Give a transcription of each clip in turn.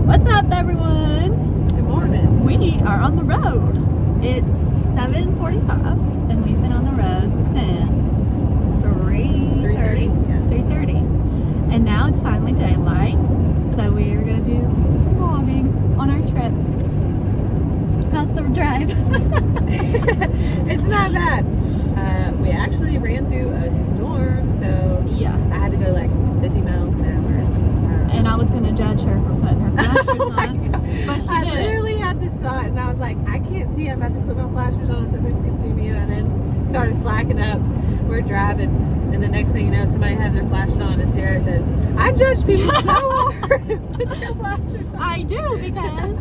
What's up, everyone? Good morning. We are on the road. It's 7:45, and we've been on the road since 3:30. Yeah. 3:30, and now it's finally daylight. So we are gonna do some vlogging on our trip. How's the drive? It's not bad. We actually ran through a storm, so Yeah. I had to go like 50 miles an hour. And I was gonna judge her for putting her flashers on, but she I didn't. literally had this thought, and I was like, I can't see. I'm about to put my flashers on so people can see me, and I then started slacking up. We're driving, and the next thing you know, somebody has their flashes on, and Sarah said, I judge people so hard to put their flashers on. I do, because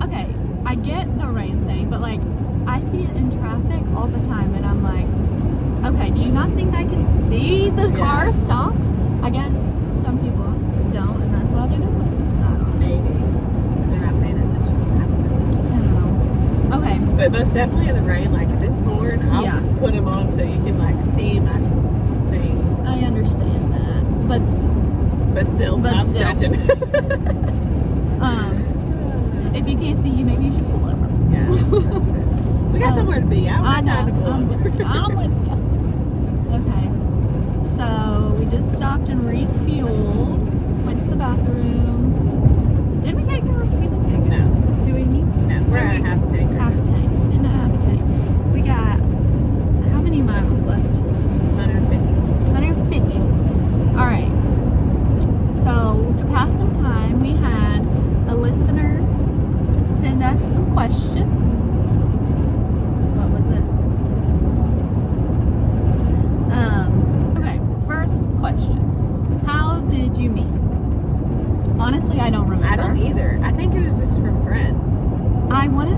okay, I get the rain thing, but like I see it in traffic all the time, and I'm like, okay, do you not think I can see the car stopped? I guess some people don't, and that's why they do it. I don't know. Maybe because they're not paying attention. I don't know. Okay, But most definitely in the rain, like if it's pouring, I'll put them on so you can like see my things. I understand that, but Still, I'm judging. if you can't see you, maybe you should pull over. Yeah, that's true. We got somewhere to be. I don't have time to pull I'm over. with you. Okay, so we just stopped and refueled. Went to the bathroom. Did we get gas? We didn't get gas. No. Do we need? No, we're at a half a tank. Half a tank. Sitting at half a tank. We got how many miles left? 150. 150. All right. So to pass some time, we had a listener send us some questions. What was it? Okay, first question. How did you meet? Honestly, I don't remember. I don't either. I think it was just from friends. I want to,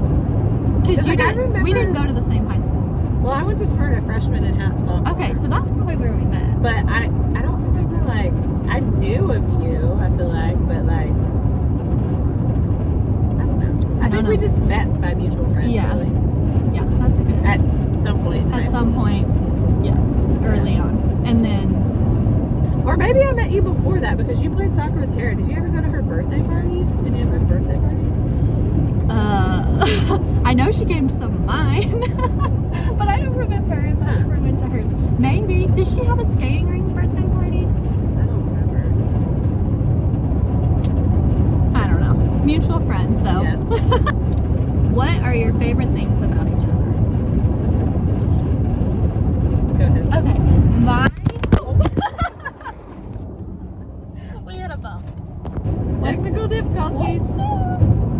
because Like, I remember- we didn't go to the same high school. Well, I went to Smyrna freshman and half sophomore. Okay, so that's probably where we met. But I don't remember, like, I knew of you, I feel like, but like, I don't know. I think we just met by mutual friends, Yeah. really. Yeah, that's a good. At some point in high At some school. point, yeah, early on, and then. Or maybe I met you before that because you played soccer with Tara. Did you ever go to her birthday parties? Any of her birthday parties? I know she came to some of mine, but I don't remember if I ever went to hers. Maybe. Did she have a skating rink birthday party? I don't remember. I don't know. Mutual friends, though. Yeah. What are your favorite things about each other? Go ahead. Okay, we had a bump. Technical difficulties.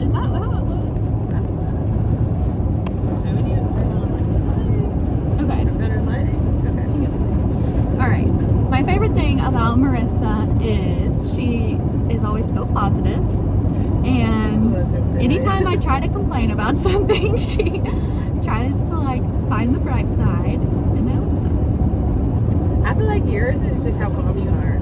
Is that how it was? Do we need to turn on like the lighting? Okay. Or better lighting? I think it's fine. All right. My favorite thing about Marissa is she is always so positive, and anytime I try to complain about something, she tries to like find the bright side, and I love I feel like yours is just how calm you are.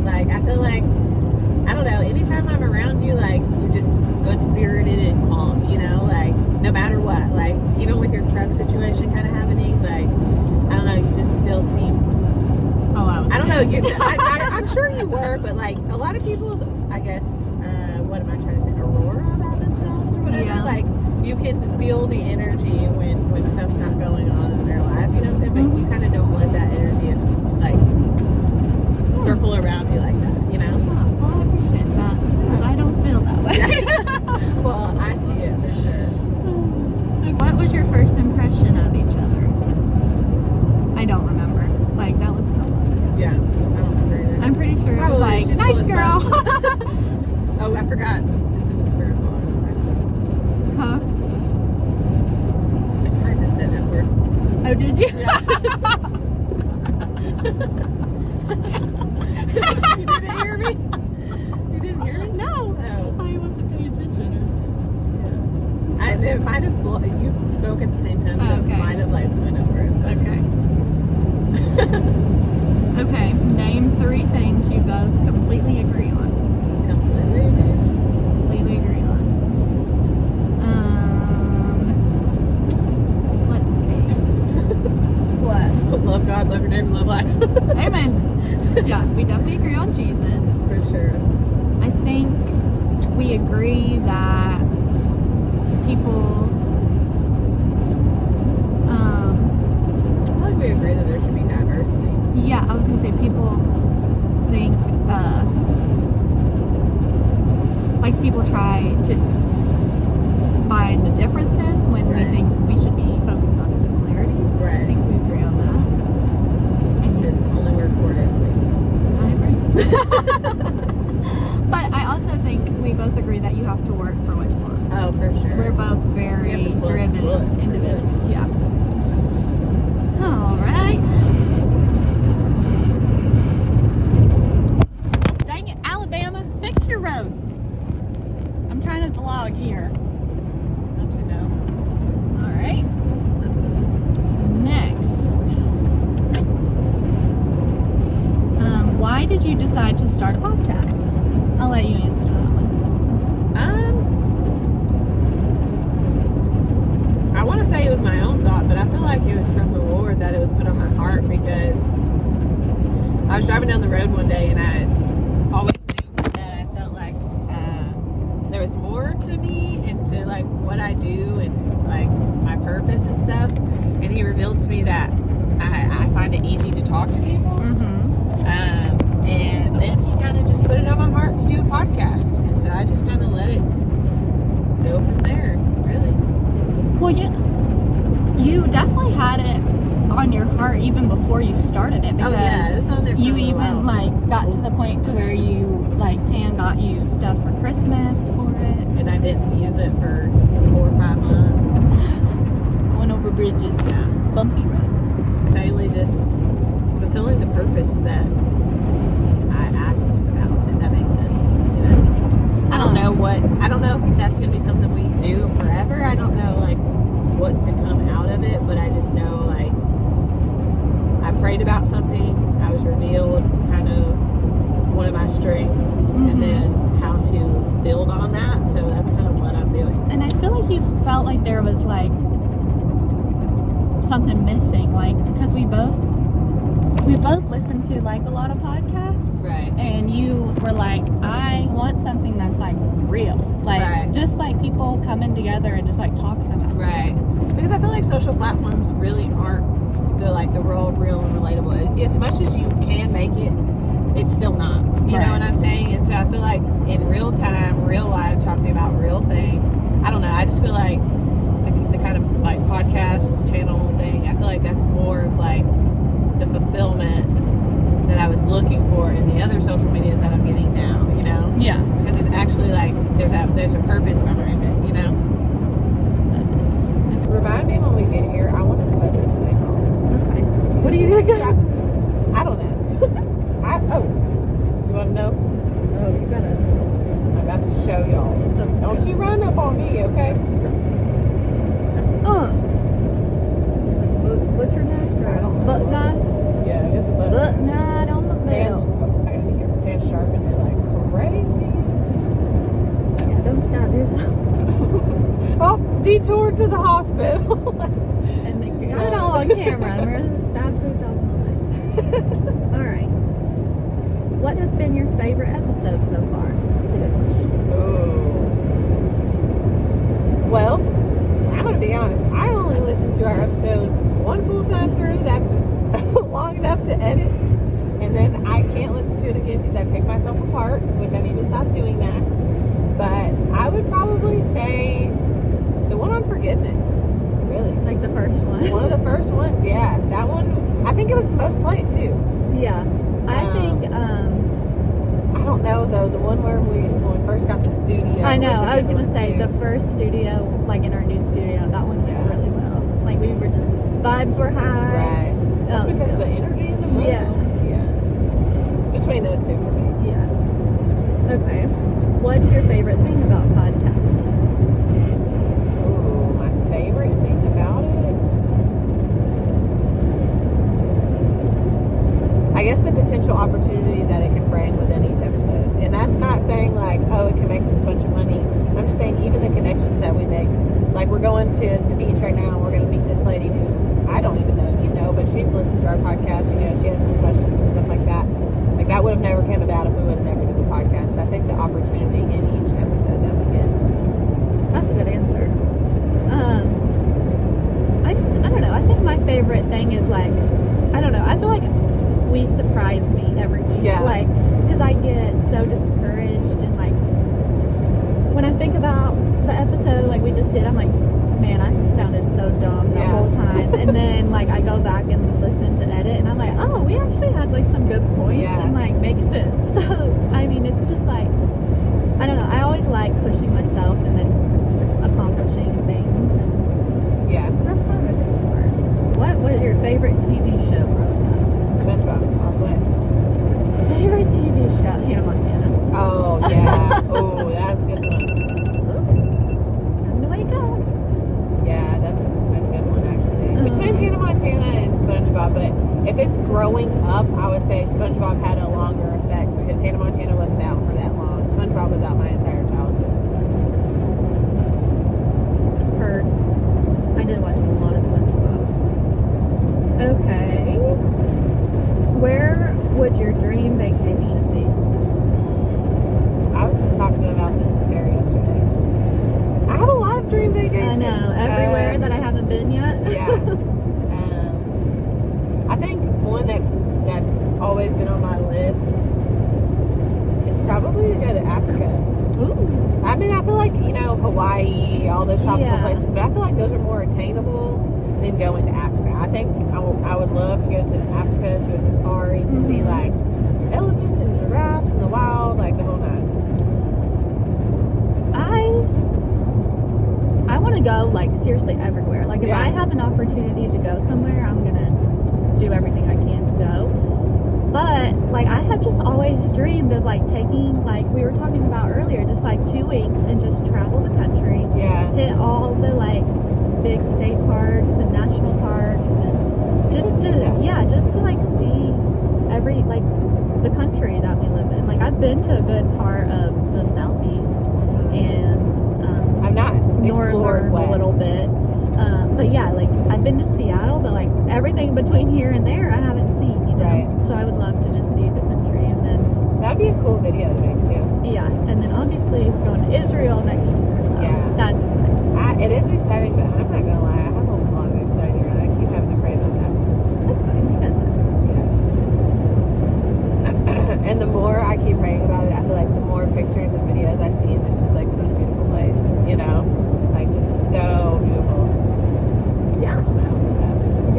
Like, I feel like, I don't know, anytime I'm around you, like, you're just good-spirited and calm, you know? Like, no matter what. Like, even with your truck situation kind of happening, like, I don't know, you just still seem... it. Oh, I don't know, I'm sure you were, but, like, a lot of people's, I guess, what am I trying to say, aurora about themselves or whatever? Yeah. Like, you can feel the energy when stuff's not going on in their life, you know what I'm saying? But you kind of don't let that energy, like, circle around you like that, you know? Well, I appreciate that because I don't feel that way. Well, I see it for sure. What was your first impression of each other? I don't remember. Like, that was so long ago. Yeah, I don't remember either. I'm pretty sure it was Probably, like, she's nice cool as girl. Oh, I forgot. This is spirit vlog. Huh? I just said F word. Oh, did you? Yeah. You didn't hear me? You didn't hear me? No. Oh. I wasn't paying attention. It might have, you spoke at the same time, so Okay. it might have like went over it. Okay. Okay, name 3 things you both completely agree on. Completely. Completely agree on. Let's see. What? Love God, love your neighbor, love life. Amen. Yeah, we definitely agree on Jesus. For sure. I think we agree that people, I feel like we agree that there should be diversity. yeah, I was gonna say people think, like people try to find the differences when Right. we think we should be focused on similarities. I Right. think we agree on that. And only work 4 days a week. I agree. But I also think we both agree that you have to work for what you want. Oh, for sure. We're both very We have to bust driven butt for individuals. Yeah. All right. Dang it, Alabama, fix your roads. I'm trying to vlog here. Don't you know? All right. Next. Why did you decide to start a podcast? I'll let you answer that one. I want to say it was my own thought, but I feel like it was from the Lord that it was put on my heart, because I was driving down the road one day and I always knew that I felt like there was more to me and to like what I do and like my purpose and stuff. And He revealed to me that I find it easy to talk to people. And then He kind of just put it on my heart to do a podcast. And so I just kind of let it go from there, really. Well, yeah, you definitely had it on your heart even before you started it, because Oh, yeah, it was on there for you a little even while. like got to the point to where you like Tan got you stuff for Christmas for it. And I didn't use it for 4 or 5 months. Going over bridges, Yeah. bumpy roads. Mainly just fulfilling the purpose that I asked about, if that makes sense. You know, I don't know if that's gonna be something we do forever. I don't know like what's to come out of it, but I just know like I prayed about something, I was revealed kind of one of my strengths, and then how to build on that. So that's kind of what I'm doing. And I feel like you felt like there was like something missing, like because we both listen to like a lot of podcasts, Right. and you were like, I want something that's like real, like Right. just like people coming together and just like talking about Right. Because I feel like social platforms really aren't the real and relatable. As much as you can make it, it's still not. You Right. know what I'm saying? And so I feel like in real time, real life, talking about real things, I don't know. I just feel like the kind of like podcast channel thing, I feel like that's more of like the fulfillment that I was looking for in the other social medias that I'm getting now, you know? Yeah. Because it's actually like there's a purpose behind it, you know? Remind me when we get here, I want to cut this thing off. Okay. What are you gonna get? I don't know. You want to know? Oh, you gotta. I'm about to show y'all. Don't you run up on me, okay? Butcher knife I don't know. butt knife? Yeah, I guess a butt. Butt knife on the Tan's, belt. I gotta be here. Tan's sharpening it like crazy. So. Yeah, don't stab yourself. Oh, detour to the hospital. And they got it all on camera. Marissa stabs herself in the leg. Alright. What has been your favorite episode so far? That's a good question. Ooh. Well, I'm gonna be honest. I only listen to our episodes one full time through. That's long enough to edit, and then I can't listen to it again because I pick myself apart, which I need to stop doing that. But I would probably say the one on forgiveness. Really, Like the first one. one of the first ones. Yeah, that one. I think it was the most played too. Yeah. I think, I don't know though. The one when we first got the studio. I know, a I was good gonna one, say too. the first studio, like in our new studio, that one went Yeah. really well. Like we were just, vibes were high. Right. That's That was because of good. the energy in the room. Yeah. Yeah. It's between those two for me. Yeah. Okay. What's your favorite thing about podcasting? Ooh, my favorite thing about it? I guess the potential opportunity that it can bring within each episode. And that's not saying like, oh, it can make us a bunch of money. I'm just saying even the connections that we make. Like we're going to the beach right now and we're going to meet this lady who I don't even know, but she's listened to our podcast. She has some questions and stuff like that. Like, that would have never came about if we would have never did the podcast. So I think the opportunity in each episode that we get. That's a good answer. I don't know. I think my favorite thing is like, I don't know. I feel like we surprise me every week. Yeah. Like, because I get so discouraged and like, when I think about the episode like we just did, I'm like, man, I sounded so dumb the whole time. And then like I go back and listen to edit and I'm like, oh, we actually had like some good points and like make sense. So I mean, it's just like, I don't know. I always like pushing myself and then accomplishing things. And so that's kind of a good part. What was your favorite TV show growing up? SpongeBob, all the way. Favorite TV show? Hannah Montana. Oh, yeah. Oh, that was a good one. Time to wake up. Yeah, that's a good one, actually. Between Hannah Montana and SpongeBob, but if it's growing up, I would say SpongeBob had a longer effect because Hannah Montana wasn't out for that long. SpongeBob was out my entire childhood, so. Heard. I did watch a lot of SpongeBob. Okay. Where would your dream vacation be? I was just talking about this with Terry yesterday. I have a lot of dream vacations. I know. Everywhere that I haven't been yet. Yeah. I think one that's always been on my list is probably to go to Africa. Ooh. I mean, I feel like, Hawaii, all those tropical Yeah. places, but I feel like those are more attainable than going to Africa. I think I would love to go to Africa, to a safari, to see, like, elephants and giraffes in the wild, like, the whole nine. I want to go, like, seriously everywhere. Like, if I have an opportunity to go somewhere, I'm going to do everything I can to go. But, like, I have just always dreamed of, like, taking, like, we were talking about earlier, just, like, 2 weeks and just travel the country. Yeah. Hit all the, like, big state parks and national parks and just to, like, see every, like, the country that we live in. Like, I've been to a good part of the Southeast and I've not explored Northern a little bit. But yeah, like, I've been to Seattle, but, like, everything between here and there I haven't seen, Right. So I would love to just see the country and then... That'd be a cool video to make, too. Yeah, and then obviously we're going to Israel next year. So Yeah. that's exciting. It is exciting, but I'm not going to lie. I have a lot of anxiety and I keep having to pray about that. That's fine. You got time. Yeah. And the more I keep praying about it, I feel like the more pictures and videos I see, and it's just like the most beautiful place, Like, just so beautiful. Yeah. I don't know, so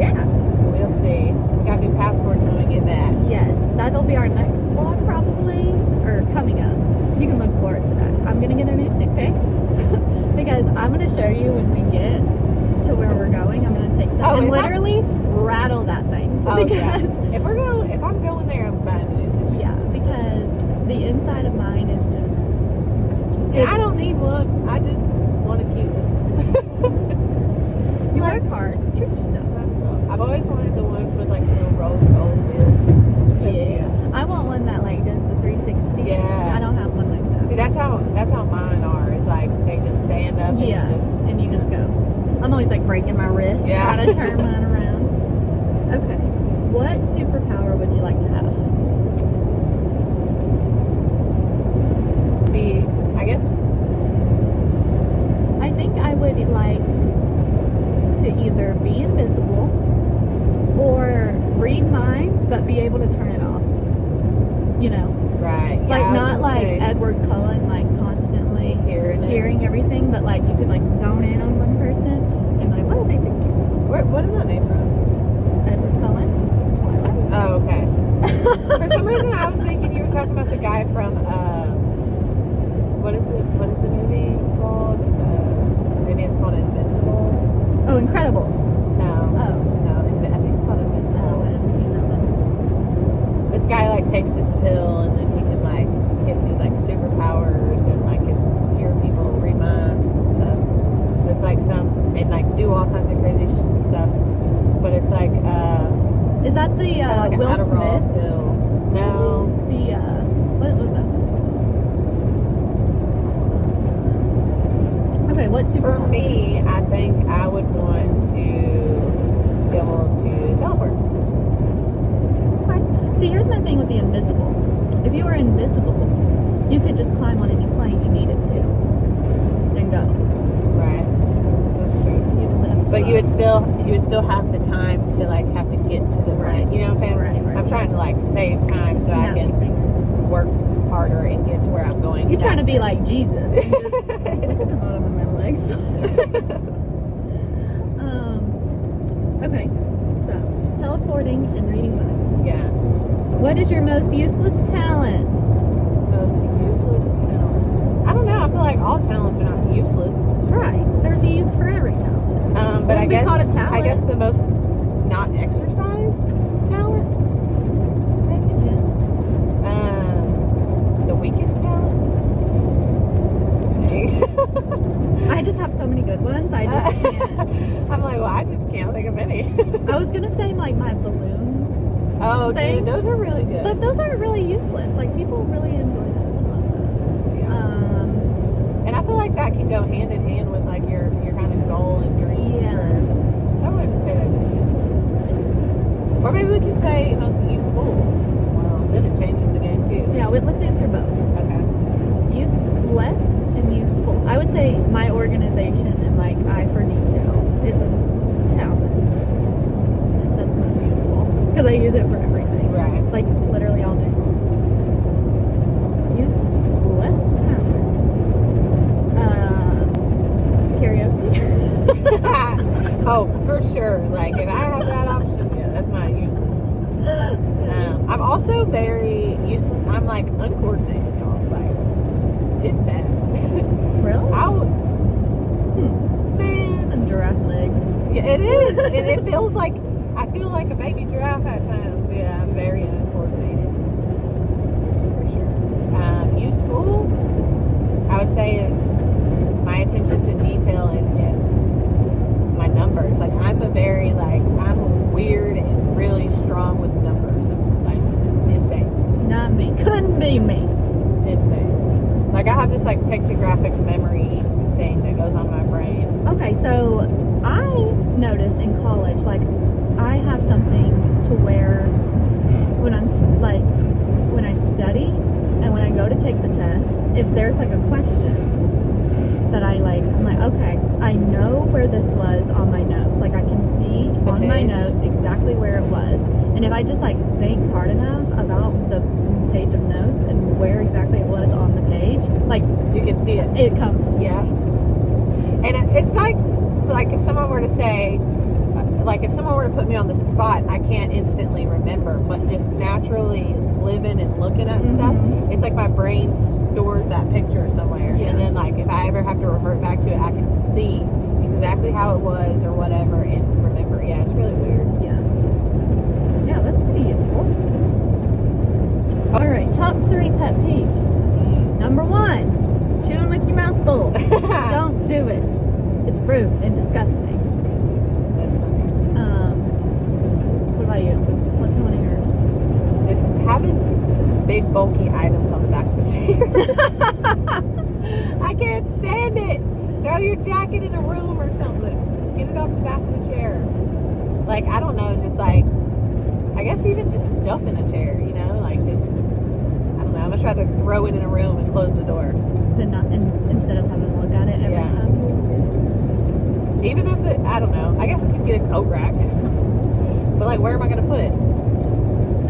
Yeah. we'll see. We got to do passports when we get back. Yes, that'll be our next vlog probably, or coming up. You can look forward to that. I'm gonna get a new suitcase because I'm gonna show you when we get to where we're going. I'm gonna take stuff and literally rattle that thing. Oh, because, yeah. If I'm going there, I'm buying a new suitcase. yeah, because the inside of mine is just. I don't need one. I just want to keep it. You work hard. Treat yourself. I've always wanted the ones with like the little rose gold wheels. So Yeah. I want one that like does the 360. Yeah. I don't have one like that. See, that's how mine are. It's like they just stand up. Yeah. And And you just go. I'm always like breaking my wrist. Yeah. Trying to turn mine around. Okay. What superpower would you like to have? I guess. I think I would like to either be invisible or read minds but be able to turn it off. Right. Yeah, Like I was not gonna like say, Edward Cullen, like constantly hearing everything, but like you could like zone in on one person and like, what are they thinking? What is that name from? Edward Cullen? Twilight? Oh, okay. For some reason, I was thinking you were talking about the guy from what is the movie called? Maybe it's called Invincible. Oh, Incredibles. No. Oh. No, I think it's called Oh, I Invincible. haven't seen that one. This guy like takes this pill and then he can like gets these like superpowers and like can hear people, read minds and stuff. It's like and like do all kinds of crazy stuff. But it's like Is that the kinda like Will an Adderall Smith? pill. No. The what was that movie called? Okay, what For superpower? me, I think I would want to be able to teleport. Okay. See, here's my thing with the invisible. If you were invisible, you could just climb on any plane you needed to and go. Right. That's true. So you'd mess But up. you would still have the time to like have to get to the Right. You know what I'm saying? Right. I'm trying to like save time so I Snap your can fingers. work harder and get to where I'm going. You're trying to be faster. like Jesus. And just look at the bottom of my legs. Okay, so teleporting and reading minds. Yeah. What is your most useless talent? Most useless talent. I don't know. I feel like all talents are not useless. Right, there's a use for every talent. But I Wouldn't be guess called a talent. I guess the most not exercised talent. Maybe. Yeah. The weakest talent. I just have so many good ones. I just can't. I'm like, well, I just can't think of any. I was gonna say like my balloon, Oh, Thanks. dude, those are really good. but those aren't really useless. Like people really enjoy those and love those. Yeah. And I feel like that can go hand in hand with like your kind of goal and dream. Yeah. So I wouldn't say that's useless. Or maybe we can say most useful. Well, then it changes the game too. Yeah, let's answer both. Okay. Useless and useful. I would say my organization and like eye for detail is a talent that's most useful because I use it for everything. Right. Like literally all day long. Useless talent. Karaoke. Oh, for sure. Like if I have that option, yeah, that's my useless one. I'm also very useless. I'm like uncoordinated, y'all. Like it's bad. Really? I would, man. Some giraffe legs. Yeah, it is, and it feels like I feel like a baby giraffe at times. Yeah, I'm very uncoordinated for sure. Useful, I would say, is my attention to detail and my numbers. Like I'm I'm weird and really strong with numbers. Like it's insane. Not me. Couldn't be me. Insane. Like I have this like pictographic memory thing that goes on my brain. Okay, so I noticed in college, like, I have something to where when I'm when I study and when I go to take the test, if there's like a question that I'm like, okay, I know where this was on my notes. Like, I can see The on my page. notes exactly where it was. And if I just like think hard enough about the page of notes and where exactly it was on the page, like, You can see it. it comes to Yeah. me. And it's like if someone were to say, like if someone were to put me on the spot, I can't instantly remember, but just naturally living and looking at stuff, it's like my brain stores that picture somewhere. Yeah. And then like if I ever have to revert back to it, I can see exactly how it was or whatever and remember. Yeah, it's really weird. Yeah. Yeah, that's pretty useful. All right, top 3 pet peeves. Number 1, chewing with your mouth full. Don't do it. It's rude and disgusting. That's funny. What about you? What's one of yours? Just having big bulky items on the back of a chair. I can't stand it. Throw your jacket in a room or something. Get it off the back of a chair. Like, I don't know, just like, I guess even just stuff in a chair, you know? Like, just, I don't know. I'd much rather throw it in a room and close the door. Then not instead of having to look at it every Yeah. time you walk in. Even if it, I don't know. I guess I could get a coat rack. But, like, where am I going to put it? I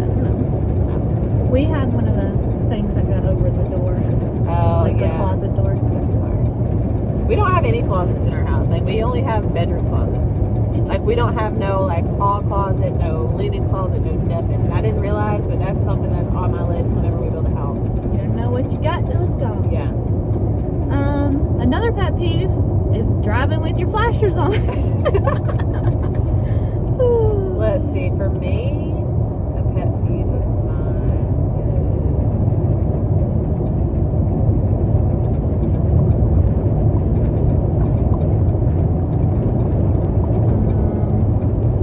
don't know. We have one of those things that go over the door, Oh, like yeah. the closet door. That's smart. We don't have any closets in our house. Like, we only have bedroom closets. Like, we don't have no, like, hall closet, no linen closet, no nothing. And I didn't realize, but that's something that's on my list whenever we build a house. You don't know what you got till it's gone. Yeah. Another pet peeve is driving with your flashers on. Let's see. For me, a pet peeve of mine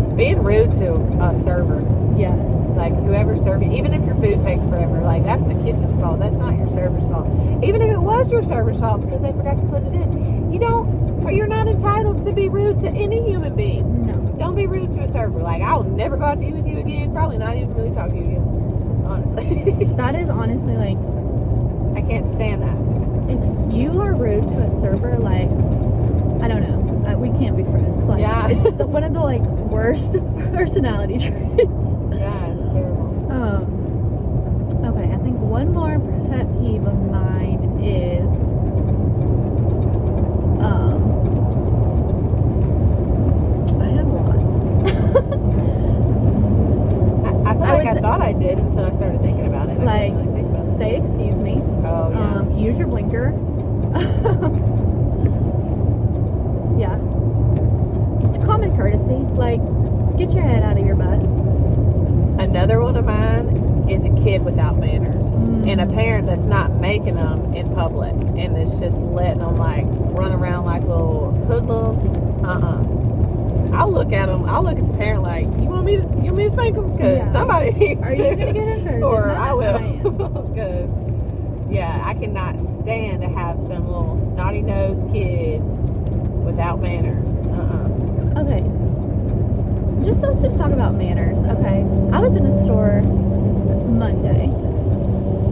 is being rude to a server. Yes. Like, whoever's serving, even if your food takes forever, like, that's the kitchen's fault. That's not your server's fault. Even if it was your server's fault because they forgot to put it in, you're not entitled to be rude to any human being. No. Don't be rude to a server. Like, I'll never go out to eat with you again. Probably not even really talk to you again. honestly. That is honestly like, I can't stand that. if you are rude to a server, like, I don't know, we can't be friends. Like, Yeah. it's one of the like worst personality traits. Yeah, it's terrible. Okay, I think one more pet peeve of mine is, I have a lot. I feel I like would I say- thought I did until I started thinking about it. I Like, didn't really think about it. say excuse me. Oh, yeah. Use your blinker. Yeah. Common courtesy. Like, get your head out of your butt. Another one of mine is a kid without manners. Mm. And a parent that's not making them in public and is just letting them, like, run around like little hoodlums. I'll look at them. I'll look at the parent like, you want me to spank them? Because Yeah. somebody needs Are you going to get it? Or if not, I will. I am. Because, yeah, I cannot stand to have some little snotty-nosed kid without manners. Okay. Let's just talk about manners, okay? I was in a store Monday,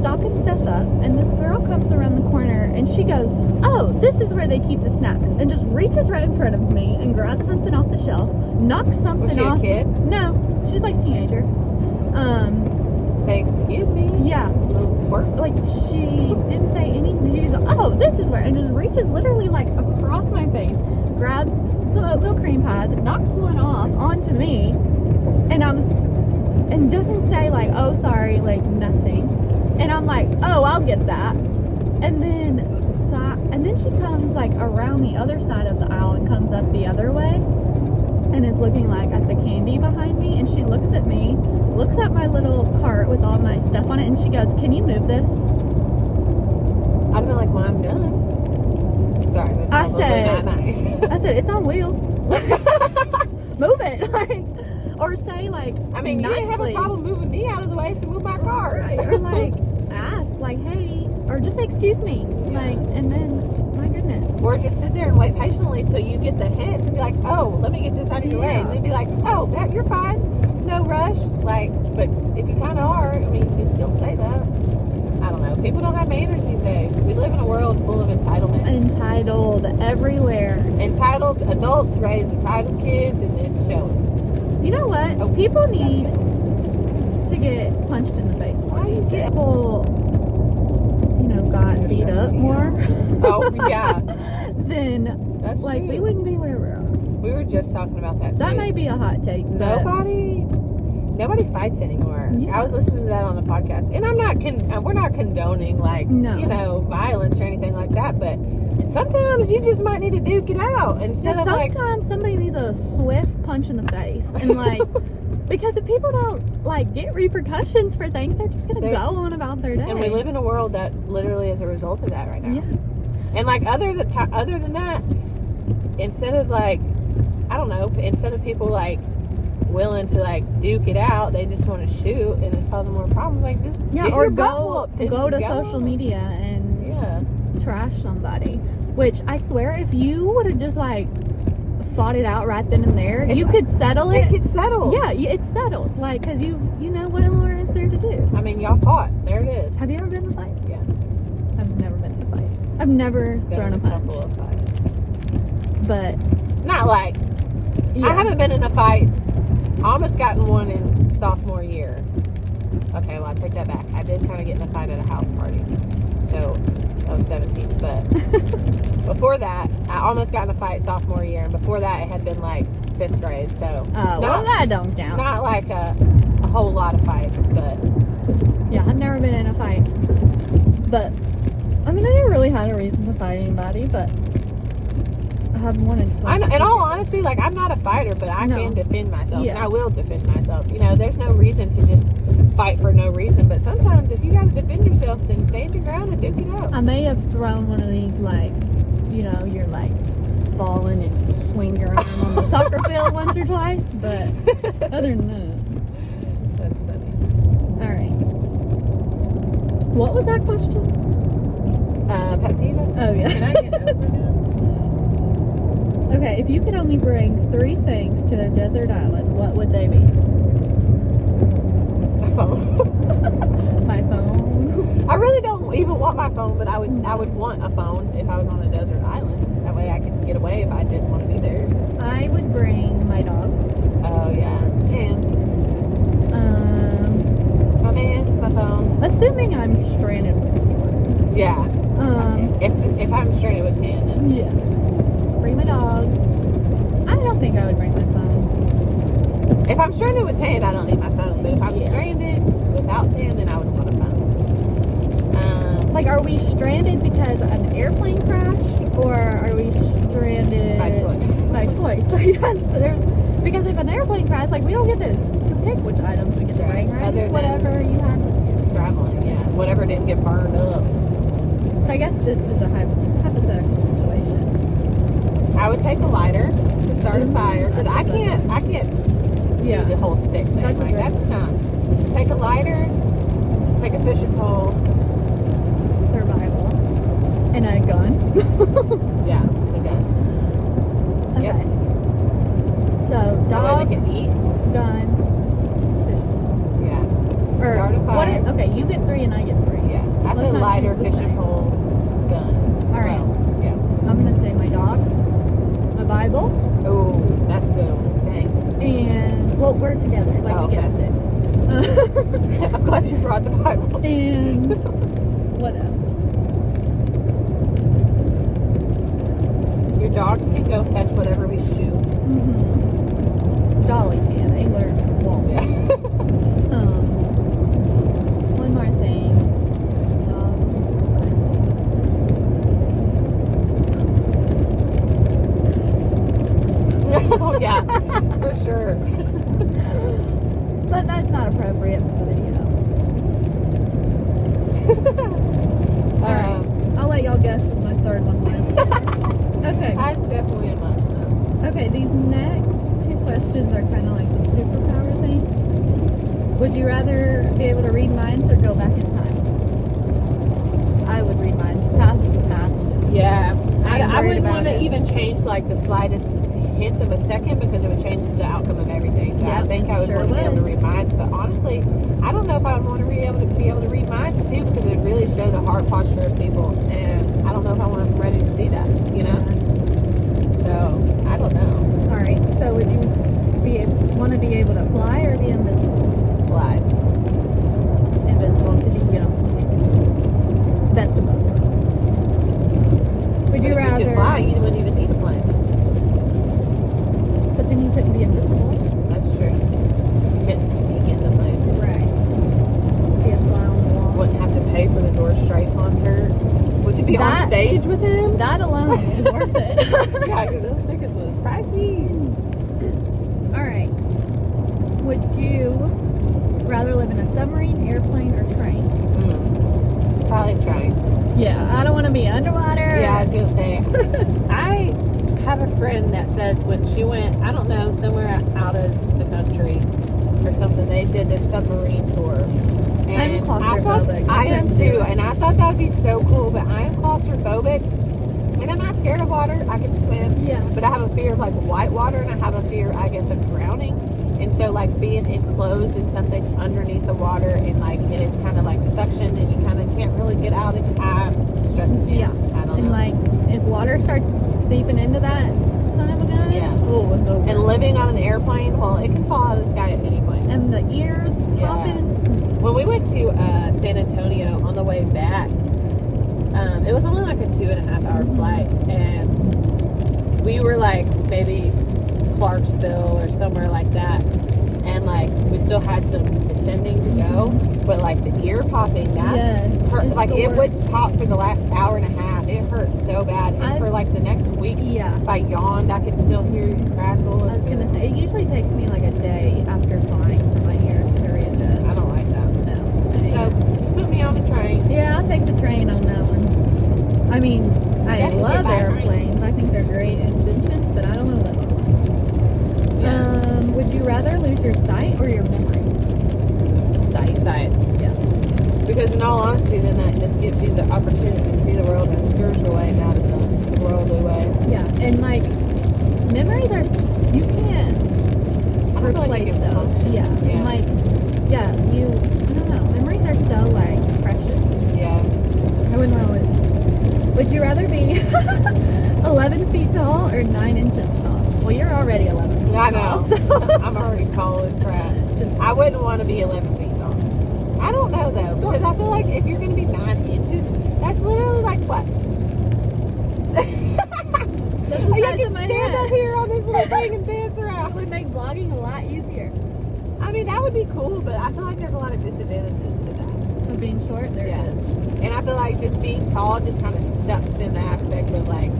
stocking stuff up, and this girl comes around the corner and she goes, "Oh, this is where they keep the snacks," and just reaches right in front of me and grabs something off the shelf, knocks something Was she off. a kid? No, she's like a teenager. Say, excuse me, Yeah, little twerp. like she didn't say anything. She's like, "Oh, this is where," and just reaches literally like across my face, grabs some oatmeal cream pies, knocks one off onto me, and and doesn't say like, "Oh, sorry," like nothing. And I'm like, "Oh, I'll get that." And then she comes like around the other side of the aisle and comes up the other way, and is looking like at the candy behind me, and she looks at me, looks at my little cart with all my stuff on it, and she goes, "Can you move this?" I'd be like, when I'm done. Sorry, that's I probably said- not nice. I said, "It's on wheels." Move it. Like, or say like, I mean, you didn't have a nicely. problem moving me out of the way, so move my car. Right. Or like ask like, "Hey," or just say, "Excuse me." Like, and then, my goodness. Or just sit there and wait patiently till you get the hint and be like, oh, let me get this out of your way. Yeah. And then be like, oh, that, you're fine. No rush. Like, but if you kind of are, I mean, you still say that. I don't know. People don't have manners these days. We live in a world full of entitlement. Entitled everywhere. Entitled adults raise entitled kids, and it's showing. You know what? Oh. People need to get punched in the face more. Why is that? People, got beat up more. Oh, yeah. Then, That's like, true. we wouldn't be where we're at. We were just talking about that, too. That might be a hot take. But Nobody fights anymore. Yeah. I was listening to that on the podcast, and I'm not. We're not condoning No. violence or anything like that. But sometimes you just might need to duke it out instead Yeah, of like. sometimes somebody needs a swift punch in the face, and like, because if people don't like get repercussions for things, they're just gonna They're- go on about their day. And we live in a world that literally is a result of that right now. Yeah. And like other than that, instead of like, I don't know, instead of people like willing to like duke it out, they just want to shoot, and it's causing more problems. Like just Yeah, get or your butt go whooped and to social media and Yeah. trash somebody. Which I swear, if you would have just like fought it out right then and there, you could settle it. It gets settled. Yeah, it settles. Like, cause you know what more is there to do. I mean, y'all fought. There it is. Have you ever been in a fight? Yeah. I've never been in a fight. I've never Been thrown in a punch. couple of fights. But Not like yeah. I haven't been in a fight. I almost got in one in sophomore year. Okay, well I take that back. I did kind of get in a fight at a house party. So I was 17, but before that, I almost got in a fight sophomore year, and before that, it had been like 5th grade. So well, that don't count. not like a whole lot of fights, but Yeah, I've never been in a fight. But I mean, I never really had a reason to fight anybody, but I have wanted to. in all honesty, like I'm not a fighter, but I No. can defend myself, Yeah. and I will defend myself. There's no reason to just fight for no reason, but sometimes if you got to defend yourself, then stand your ground and duke it out. I may have thrown one of these, like, you're like falling and you swing your arm on the soccer field once or twice, but other than that. That's funny. All right. What was that question? Pet peeve? Oh, yeah. Can I get over now? Okay, if you could only bring 3 things to a desert island, what would they be? A phone. I really don't even want my phone, but I would want a phone if I was on a desert island. That way I could get away if I didn't want to be there. I would bring my dog. Oh yeah, Tan, my man, my phone. Assuming I'm stranded with Jordan. Yeah. If I'm stranded with Tan, then Yeah. Bring my dogs. I don't think I would bring my phone. if I'm stranded with Tan, I don't need my phone. But if I'm stranded without Tan, then I would want a phone. Like, are we stranded because an airplane crashed, or are we stranded By choice. By choice. Like, because if an airplane crashed, like, we don't get to pick which items we get to bring, right? Other It's than whatever you have with you. Traveling, yeah. Whatever didn't get burned up. But I guess this is a hypothetical situation. I would take a lighter to start a fire because I can't do the whole stick thing. That's a Like good that's not. Take a lighter, take a fishing pole. Survival. And a gun. Yeah, a gun. Okay. Yep. So, That way dogs, we can eat. gun, Yeah, or Start a what? fire. Okay, you get 3 and I get 3. yeah. I Let's said not lighter, choose the fishing same. pole, gun. All right. Well, yeah. I'm gonna say my dogs, my Bible, Oh, that's a good one. Dang. and well, we're together. Like Oh, you get 6. I'm glad you brought the Bible. And what else? Your dogs can go fetch whatever we shoot. Dolly can. Angler won't. Yeah. One more thing. Dogs. Oh yeah, for sure. But that's not appropriate for the video. All right. I'll let y'all guess what my third one was. Okay. That's definitely a must though. Okay, these next 2 questions are kind of like the superpower thing. Would you rather be able to read minds or go back in time? I would read minds. The past is the past. Yeah, I worried wouldn't about want to it. even change like the slightest hint of a second because it would change the outcome of everything. So I Yep, think I would sure want to be able to would. read minds. But honestly, I don't know if I would want to be able to read minds too because it would really show the heart posture of people, and I don't know if I'm ready to see that. You know, so I don't know. All right. So would you want to be able to fly or be invisible? Fly. Invisible because you can get on the plane. Best of both worlds. Would you But if rather? you could fly, you wouldn't even need a plane. But then you couldn't be invisible. That's true. You couldn't sneak into places. Right. Be a fly on the wall. Wouldn't have to pay for the George Strait concert. Would you be on That- stage with him? That alone is worth it. Yeah, because those tickets was pricey. All right. Would you rather live in a submarine, airplane, or train? Probably train. Yeah, I don't want to be underwater. Yeah, I was gonna say. I have a friend that said when she went, I don't know, somewhere out of the country or something, they did this submarine tour. And I'm claustrophobic. I am couldn't do too, it. and I thought that would be so cool. But I am claustrophobic, and I'm not scared of water. I can swim. Yeah. But I have a fear of like white water, and I have a fear, I guess, of drowning. And so, like being enclosed in something underneath the water, and like and it's kind of like suctioned, and you kind of can't really get out. I'm stressed. Yeah. I don't And know. like, if water starts seeping into that son of a gun, Yeah. oh, it's over. And living on an airplane, well, it can fall out of the sky at any point. And the ears Yeah. popping. When we went to San Antonio on the way back, it was only like a 2.5 hour flight, and we were like maybe Clarksville or somewhere like that, and like we still had some descending to go, but like the ear popping, that Yes, hurt. it's Like the it worst. would pop for the last hour and a half. It hurt so bad, and for like the next week, Yeah. if I yawned, I could still hear you crackle. I was gonna say, it usually takes me like a day after flying for my ears to readjust. I don't like that. No. So just put me on a train. Yeah, I'll take the train on that one. I mean, I Definitely love by train. airplanes. I think they're great inventions, but I don't want to live on one. Yeah. Would you rather lose your sight or your memories? Sight. Yeah. Because in all honesty, then that just gives you the opportunity to see the world in a spiritual way, not in the worldly way. Yeah, and like memories are you can't I don't feel like replace you can those. post it. Yeah. Yeah. And like yeah, I don't know. Memories are so like precious. Yeah. Would you rather be 11 feet tall or 9 inches tall? Well, you're already 11 feet I tall. know. So. I'm already tall as crap. I wouldn't want to be 11 feet tall. I don't know though, because I feel like if you're going to be 9 inches, that's literally like what? That's the You size can of my stand up head. here on this little thing and dance It around. would make vlogging a lot easier. I mean, that would be cool, but I feel like there's a lot of disadvantages to that. For being short, there Yeah. is. And I feel like just being tall just kind of sucks in the aspect of like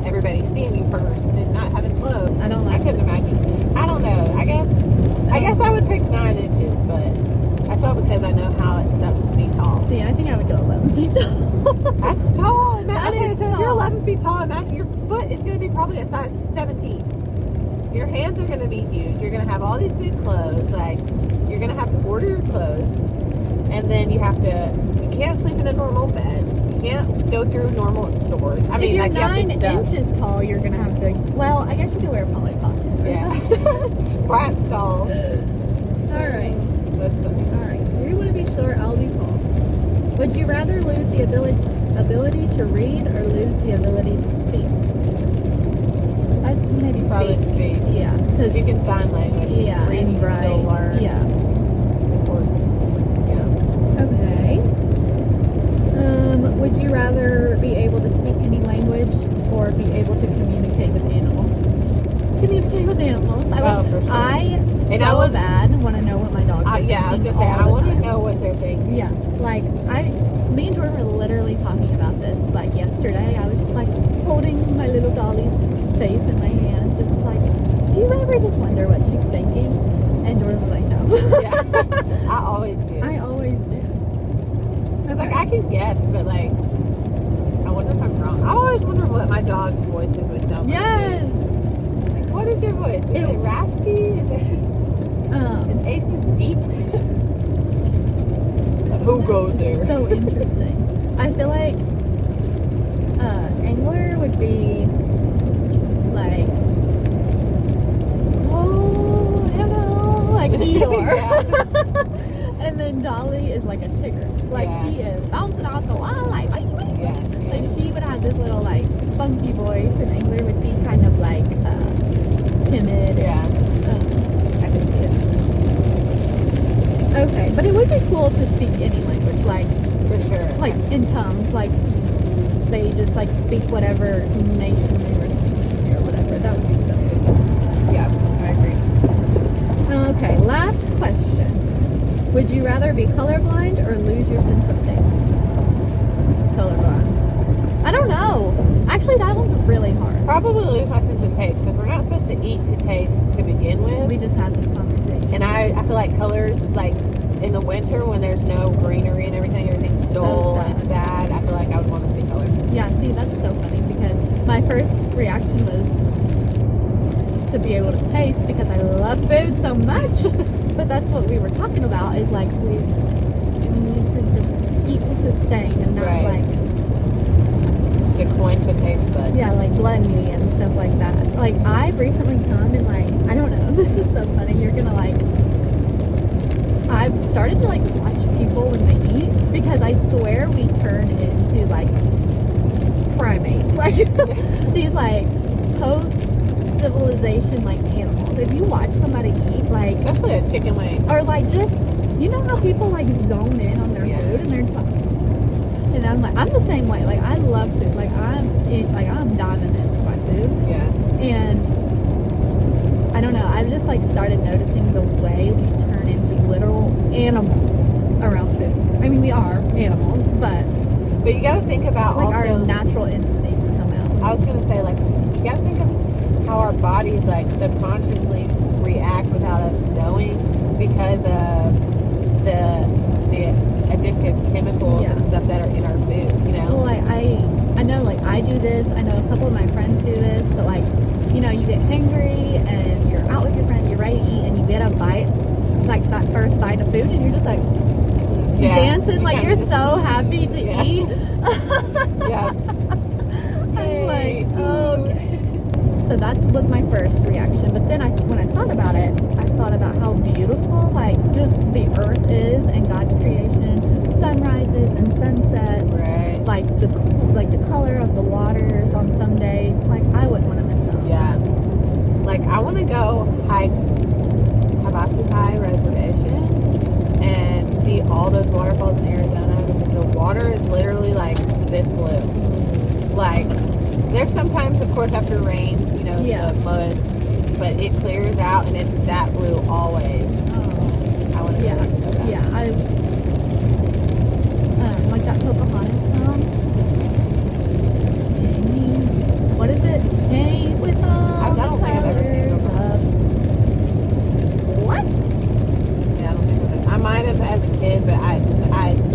everybody seeing you first and not having clothes. I don't I like couldn't imagine. I don't know. I guess I would pick 9 inches, but that's all because I know how it sucks to be tall. See, I think I would go 11 feet tall. That's tall. That Okay, is so if you're tall. 11 feet tall, imagine your foot is going to be probably a size 17. Your hands are going to be huge. You're going to have all these big clothes. Like, you're going to have to order your clothes. And then you can't sleep in a normal bed. You can't go through normal doors. I mean, if you're like, you have 9 to duck. inches tall, you're gonna have to. Well, I guess you could wear a Polly Pocket. or Yeah. something. Brat stalls. All right. That's funny. All right. So you want to be short. I'll be tall. Would you rather lose the ability to read or lose the ability to speak? I'd maybe Probably speak. speak. Yeah, because You can sign language. yeah, Read, and you can still write. learn. Yeah. It's important. Yeah. Okay. Would you rather be able to speak any language or be able to communicate with animals? Communicate with animals. For sure. I And so I would- bad want to know what my dogs are Yeah, I was thinking going to say, all I the want to time. know what they're thinking. Yeah, like me and Jordan were literally talking about this like yesterday. I was just like holding my little Dolly's face in my hands and was like, do you ever just wonder what she's thinking? And Jordan was like, no. Yeah. I always do. I always do. Because, like, I can guess, but, like, I wonder if I'm wrong. I always wonder what my dog's voices would sound like. Yes. too. Like, what is your voice? Is it raspy? Is Ace's deep? Who goes there? So interesting. I feel like Angler would be like, oh, hello, like Eeyore. And then Dolly is like a Tigger. Like Yeah. she is bouncing off the wall, like, Yeah, like she would have this little like spunky voice, and Angler would be kind of like timid. Yeah, Um, I can see it. okay, but it would be cool to speak any language, like For sure. in tongues, like they just like speak whatever nation they were speaking or whatever. That would be so cool. Yeah, I agree. Okay, last question. Would you rather be colorblind or lose your sense of taste? Colorblind. I don't know. Actually, that one's really hard. Probably lose my sense of taste because we're not supposed to eat to taste to begin with. We just had this conversation. And I feel like colors, like in the winter when there's no greenery and everything's So dull sad. and sad, I feel like I would want to see color. Yeah, see, that's so funny because my first reaction was to be able to taste because I love food so much. But that's what we were talking about is like we need to just eat to sustain and not Right. like, To quench a taste bud. yeah, like gluttony and stuff like that. Like I've recently come and like, I don't know, this is so funny. You're gonna like, I've started to like watch people when they eat because I swear we turn into like primates. Like these like post-civilization like animals. If you watch somebody eat like, Especially a chicken wing. or like just, you know how people like zone in on their Yeah. food and they're just like, and I'm like, I'm the same way. Like I love food. Like I'm diving into my food. Yeah. And I don't know, I've just like started noticing the way we turn into literal animals around food. I mean, we are animals, but But you gotta think about like our also, natural instincts come out. I was gonna say, like, you gotta think of how our bodies, like, subconsciously react without us knowing because of the addictive chemicals Yeah. and stuff that are in our food, you know? Well, I know, like, I do this. I know a couple of my friends do this, but, like, you know, you get hangry and you're out with your friends, you're ready to eat, and you get a bite, like that first bite of food, and you're just like Yeah. dancing, like kinda you're just- so happy to Yeah. eat. Yeah. I'm Yay, like, food. okay. So that was my first reaction. But then when I thought about it, I thought about how beautiful, like, just the earth is and God's creation, sunrises and sunsets. Right. Like the colors on some days. Like, I wouldn't want to miss out. Yeah. Like, I want to go hike Havasu High Reservation and see all those waterfalls in Arizona because the water is literally like this blue. Like, there's sometimes, of course, after rains, you know, Yeah. the mud, but it clears out and it's that blue always. Oh. I want to Yeah. do it so bad. Yeah. Like that Pocahontas song. What is it? Hey, with all I don't think I've ever seen the colors Pocahontas. of- What? Yeah, I don't think of it. I might have as a kid, but I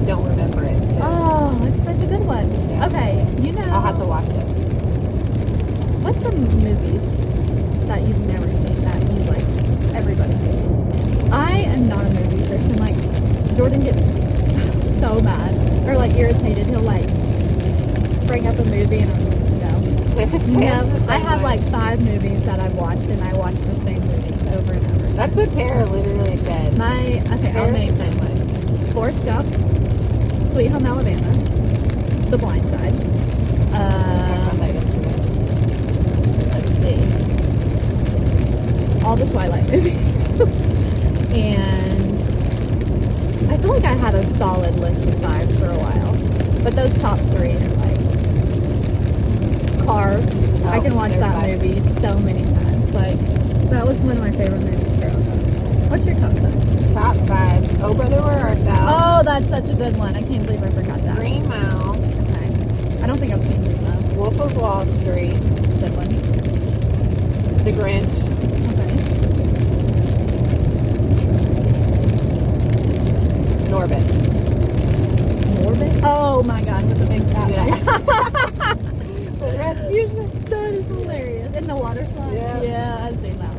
don't remember it. Oh, it's such a good one. Yeah. Okay, you know. I'll have to watch it. What's some movies that you've never seen that you like everybody's seen? I am not a movie person. Like, Jordan gets so mad or like irritated. He'll like bring up a movie and I'm no. I have like 5 movies that I've watched and I watch the same movies over and over. That's what Tara literally said. Okay, I'll Tara's name the same them. way. Forrest Gump, Sweet Home Alabama, The Blind Side. We talked about that yesterday. Let's see. All the Twilight movies. And I feel like I had a solid list of 5 for a while. But those top 3 are like Cars. I can watch there's that 5. movie so many times. Like, that was one of my favorite movies growing up. What's your top 5? Top 5. Oh, Brother, Where Art Thou? Oh, that's such a good one. I can't believe I forgot that. Green Mile. Okay. I don't think I've seen Green Mile. Wolf of Wall Street. It's a good one. The Grinch. Okay. Norbit. Morbid? Oh my god, with the big fat Yeah. The Rasputin. That is hilarious. In the water slide? Yeah. Yeah, I've seen that